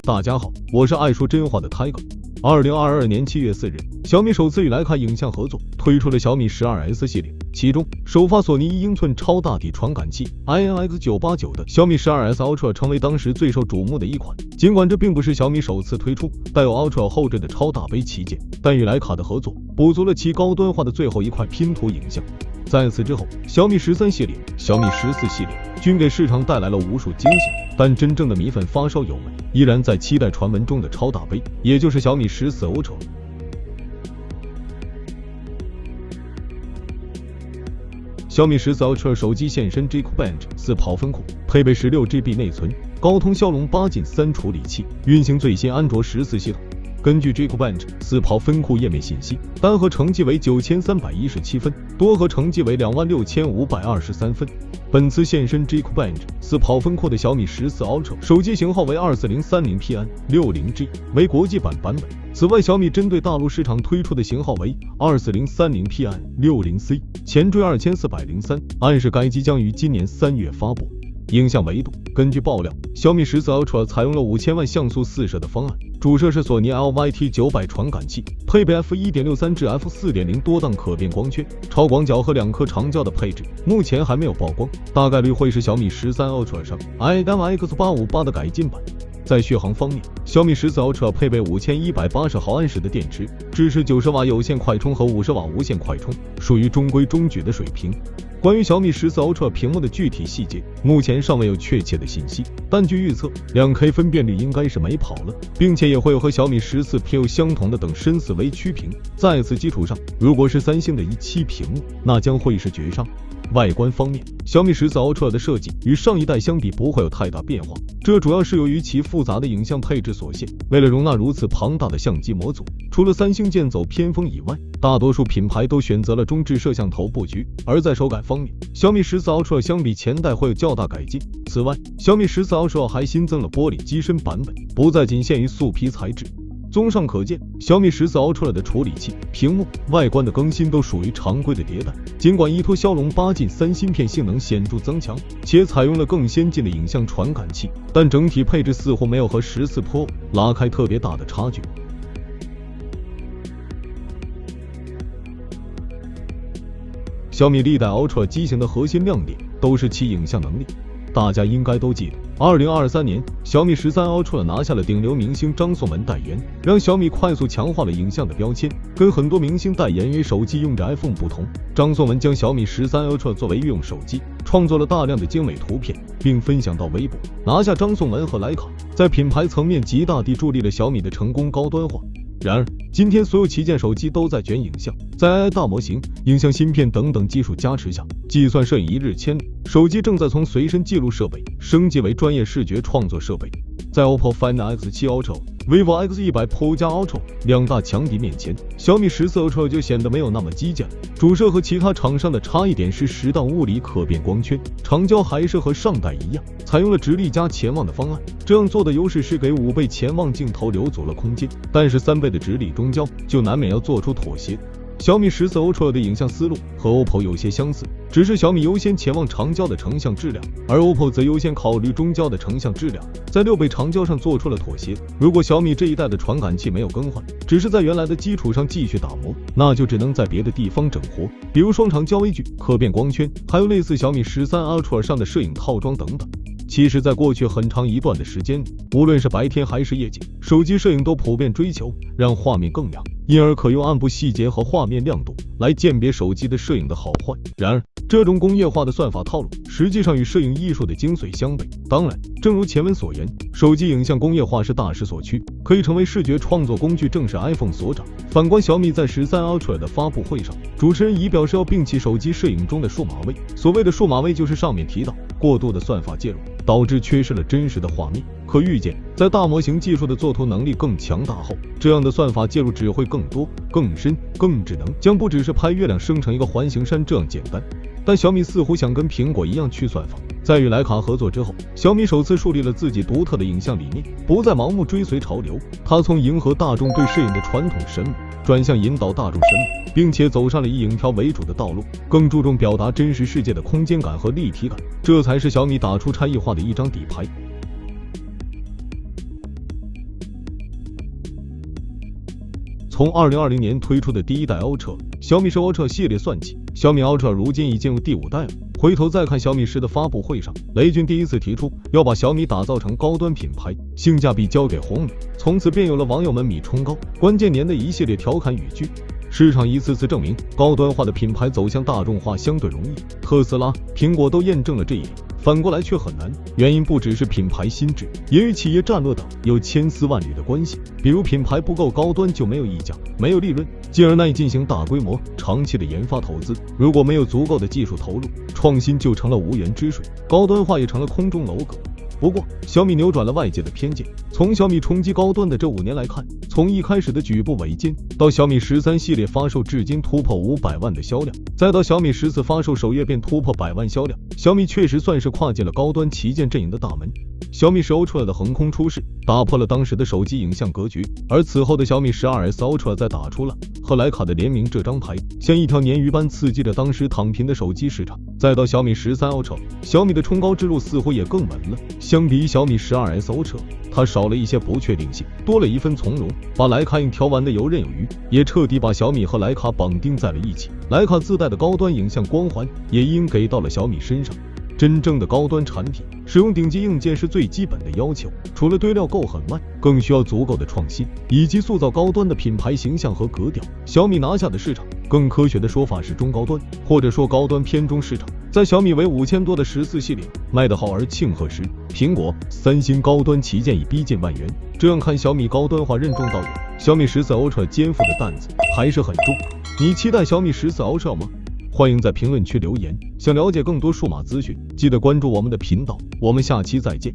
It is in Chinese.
大家好，我是爱说真话的 Tiger。2022年7月4日，小米首次与徕卡影像合作，推出了小米 12S 系列，其中首发索尼1英寸超大体传感器 IMX989 的小米 12S Ultra 成为当时最受瞩目的一款。尽管这并不是小米首次推出带有 Ultra 后置的超大杯旗舰，但与徕卡的合作补足了其高端化的最后一块拼图影像。在此之后，小米13系列、小米14系列均给市场带来了无数惊喜，但真正的米粉发烧友们依然在期待传闻中的超大杯，也就是小米14 Ultra。小米14 Ultra 手机现身 Geekbench 4跑分库，配备 16GB 内存，高通骁龙8 Gen 3处理器，运行最新安卓14系统。根据 Geekbench 4跑分库页面信息，单核成绩为9317分，多核成绩为26523分。本次现身 Geekbench 4跑分库的小米14 Ultra 手机型号为 24030PN 60G， 为国际版版本。此外，小米针对大陆市场推出的型号为 24030PN 60C， 前缀2403，暗示该机将于今年3月发布。影像维度，根据爆料，小米14 Ultra 采用了5000万像素4摄的方案，主摄是索尼 LYT900 传感器，配备 f1.63 至 f4.0 多档可变光圈、超广角和2颗长焦的配置，目前还没有曝光，大概率会是小米13 Ultra 上 IMX858 的改进版。在续航方面，小米14 Ultra 配备5180毫安时的电池，支持90瓦有线快充和50瓦无线快充，属于中规中矩的水平。关于小米14 Ultra 屏幕的具体细节，目前尚未有确切的信息，但据预测 2K 分辨率应该是没跑了，并且也会有和小米14 Pro 相同的等深4维曲屏。在此基础上，如果是三星的1.7屏幕，那将会是绝杀。外观方面，小米14 Ultra 的设计与上一代相比不会有太大变化，这主要是由于其复杂的影像配置所限。为了容纳如此庞大的相机模组，除了三星剑走偏锋以外，大多数品牌都选择了中置摄像头布局。而在手感方面，小米14 Ultra 相比前代会有较大改进。此外，小米14 Ultra 还新增了玻璃机身版本，不再仅限于素皮材质。综上可见，小米14 Ultra 的处理器、屏幕、外观的更新都属于常规的迭代。尽管依托骁龙8 Gen 3芯片性能显著增强，且采用了更先进的影像传感器，但整体配置似乎没有和14 Pro 拉开特别大的差距。小米历代 Ultra 机型的核心亮点都是其影像能力。大家应该都记得，2023年小米13 Ultra 拿下了顶流明星张颂文代言，让小米快速强化了影像的标签。跟很多明星代言人手机用着 iPhone 不同，张颂文将小米13 Ultra 作为御用手机，创作了大量的精美图片，并分享到微博，拿下张颂文和徕卡，在品牌层面极大地助力了小米的成功高端化。然而，今天所有旗舰手机都在卷影像，在 AI 大模型、影像芯片等等技术加持下，计算摄影一日千里，手机正在从随身记录设备升级为专业视觉创作设备。在 OPPO Find X7 Ultra、vivo X100 Pro 加 Ultra 两大强敌面前，小米14 Ultra 就显得没有那么激进。主摄和其他厂商的差异点是10档物理可变光圈，长焦还是和上代一样，采用了直立加潜望的方案。这样做的优势是给5倍潜望镜头留足了空间，但是3倍的直立中焦就难免要做出妥协。小米14 Ultra 的影像思路和 OPPO 有些相似，只是小米优先潜望长焦的成像质量，而 OPPO 则优先考虑中焦的成像质量，在6倍长焦上做出了妥协。如果小米这一代的传感器没有更换，只是在原来的基础上继续打磨，那就只能在别的地方整活，比如双长焦微距、可变光圈，还有类似小米13 Ultra 上的摄影套装等等。其实在过去很长一段的时间里，无论是白天还是夜景，手机摄影都普遍追求让画面更亮，因而可用暗部细节和画面亮度来鉴别手机的摄影的好坏。然而，这种工业化的算法套路实际上与摄影艺术的精髓相悖。当然，正如前文所言，手机影像工业化是大势所趋，可以成为视觉创作工具，正是 iPhone 所长。反观小米在13 Ultra 的发布会上，主持人仪表示要摒弃手机摄影中的数码位。所谓的数码位就是上面提到过度的算法介入，导致缺失了真实的画面。可预见，在大模型技术的作图能力更强大后，这样的算法介入只会更多、更深、更智能，将不只是拍月亮生成一个环形山这样简单。但小米似乎想跟苹果一样去算法。在与徕卡合作之后，小米首次树立了自己独特的影像理念，不再盲目追随潮流。它从迎合大众对摄影的传统审美，转向引导大众审美，并且走上了以影调为主的道路，更注重表达真实世界的空间感和立体感，这才是小米打出差异化的一张底牌。从2020年推出的第一代 Ultra 小米10 Ultra 系列算起，小米 Ultra 如今已进入第5代了。回头再看小米10的发布会上，雷军第一次提出要把小米打造成高端品牌，性价比交给红米，从此便有了网友们米冲高、关键年的一系列调侃语句。市场一次次证明，高端化的品牌走向大众化相对容易，特斯拉、苹果都验证了这一点。反过来却很难，原因不只是品牌心智，也与企业战略等有千丝万缕的关系。比如品牌不够高端就没有溢价，没有利润，进而难以进行大规模、长期的研发投资。如果没有足够的技术投入，创新就成了无源之水，高端化也成了空中楼阁。不过，小米扭转了外界的偏见。从小米冲击高端的这5年来看，从一开始的举步维艰，到小米13系列发售至今突破500万的销量，再到小米14发售首月便突破100万销量，小米确实算是跨进了高端旗舰阵营的大门。小米10 Ultra 的横空出世，打破了当时的手机影像格局，而此后的小米12S Ultra 再打出了和徕卡的联名这张牌，像一条鲶鱼般刺激着当时躺平的手机市场。再到小米13 Ultra， 小米的冲高之路似乎也更稳了。相比小米12S Ultra， 它少了一些不确定性，多了一分从容，把徕卡硬调玩的游刃有余，也彻底把小米和徕卡绑定在了一起。徕卡自带的高端影像光环也应给到了小米身上。真正的高端产品，使用顶级硬件是最基本的要求，除了堆料够狠外，更需要足够的创新，以及塑造高端的品牌形象和格调。小米拿下的市场，更科学的说法是中高端，或者说高端偏中市场。在小米为5000多的14系列卖得好而庆贺时，苹果、三星高端旗舰已逼近万元。这样看，小米高端化任重道远，小米14 Ultra 肩负的担子还是很重。你期待小米14 Ultra 吗？欢迎在评论区留言。想了解更多数码资讯，记得关注我们的频道。我们下期再见。